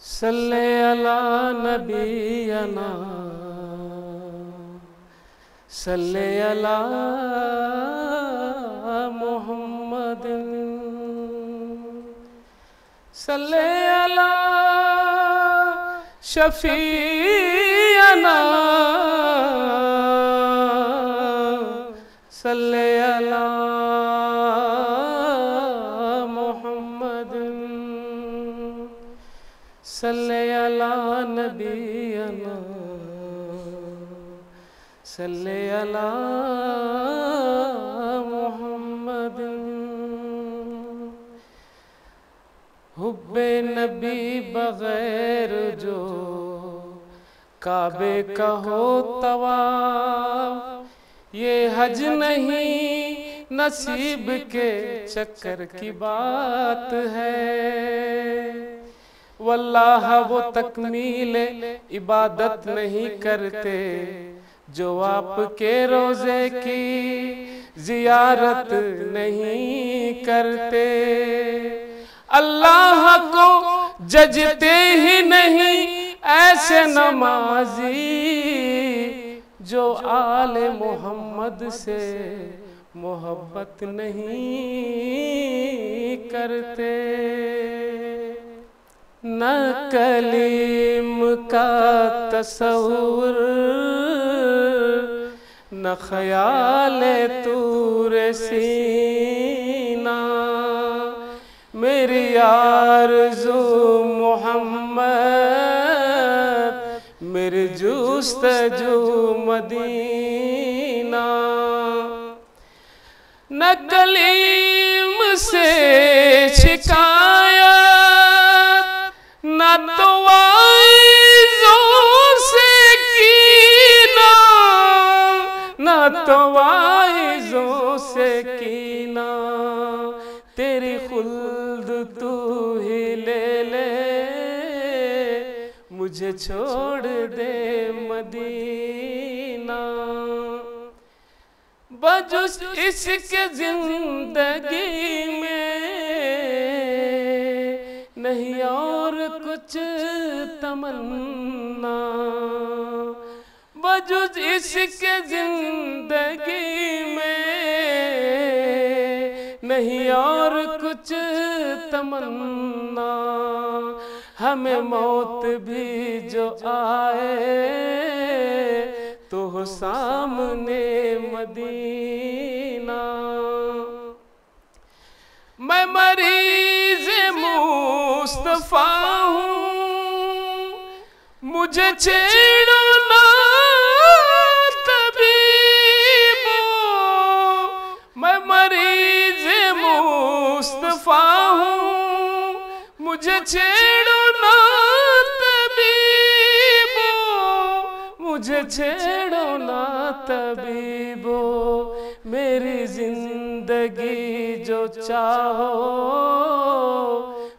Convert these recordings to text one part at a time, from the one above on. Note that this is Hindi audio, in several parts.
सल्ले अला नबीना सल्ले अला मुहम्मद सल्ले अला शफीअना सल्ले अला मुहम्मद सल्ले अला नबीना सल्ले अला मुहम्मद। हुब्बे नबी बगैर जो काबे का हो तवाफ, ये हज नहीं नसीब के चक्कर की बात है। वल्लाह वो तकमील इबादत नहीं करते जो आपके रोज़े की जियारत नहीं करते। अल्लाह को जजते ही नहीं ऐसे नमाजी जो आले मोहम्मद से मोहब्बत नहीं करते। न कलीम का तसव्वुर न ख्याल तूर सीना, मेरी आरज़ू मोहम्मद मेरी जुस्तजू मदीना। न कलीम से शिकायत न तो वाइज़ों से कीना, न तो वाइज़ों से कीना। तेरी खुल्द तू ही ले ले, मुझे छोड़ दे मदीना। बजुस इसके जिंदगी में नहीं और कुछ तमन्ना, बजुस इसके जिंदगी में नहीं और कुछ तमन्ना। हमें मौत भी जो आए तो हो सामने मदीना। मैं मरीज़ मुस्तफ़ा हूँ, मुझे छेड़ो ना तबीबो। मैं मरीज़ मुस्तफ़ा हूँ, मुझे छेड़ो ना तबीबो, मुझे छेड़ो ना तबीबो। मेरी जिंदगी जो चाहो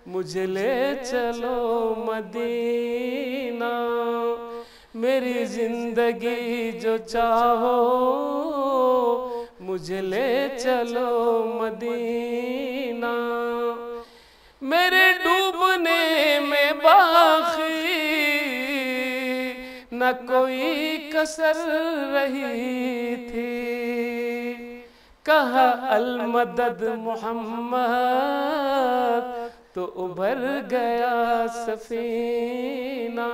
मुझे ले चलो मदीना। मेरी जिंदगी जो चाहो मुझे ले चलो मदीना। मेरे डूबने में बाकी न कोई कसर रही थी। कहा अल-मदद मोहम्मद तो उभर गया सफीना।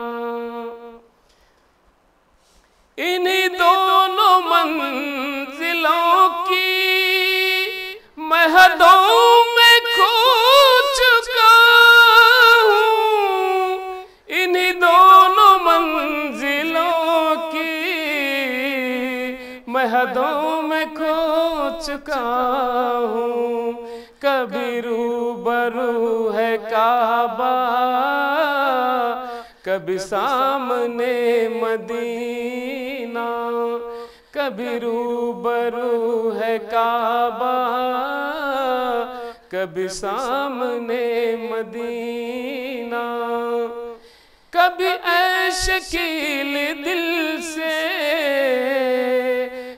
इन्हीं दोनों मंजिलों की मैं हदों में खो चुका हूँ। इन्हीं दोनों मंजिलों की मैं हदों में खो चुका हूँ। कभी रूबरू है काबा, कभी सामने मदीना। कभी रूबरू है काबा, कभी सामने मदीना। कभी ऐशकील दिल से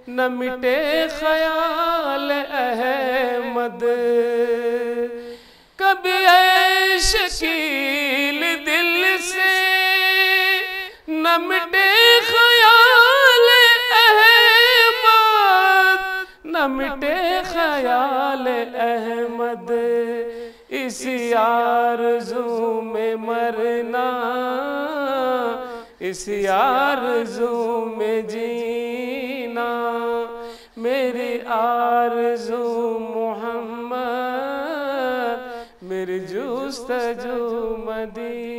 न मिटे ख्याल अहमद। कभी ऐशकील दिल से न मिटे ख्याल अहमद, न मिटे ख्याल अहमद, इसी आरज़ू में मरना, इसी आरज़ू में जीना, मेरी आरज़ू मोहम्मद, मेरी जुस्तजू मदीना।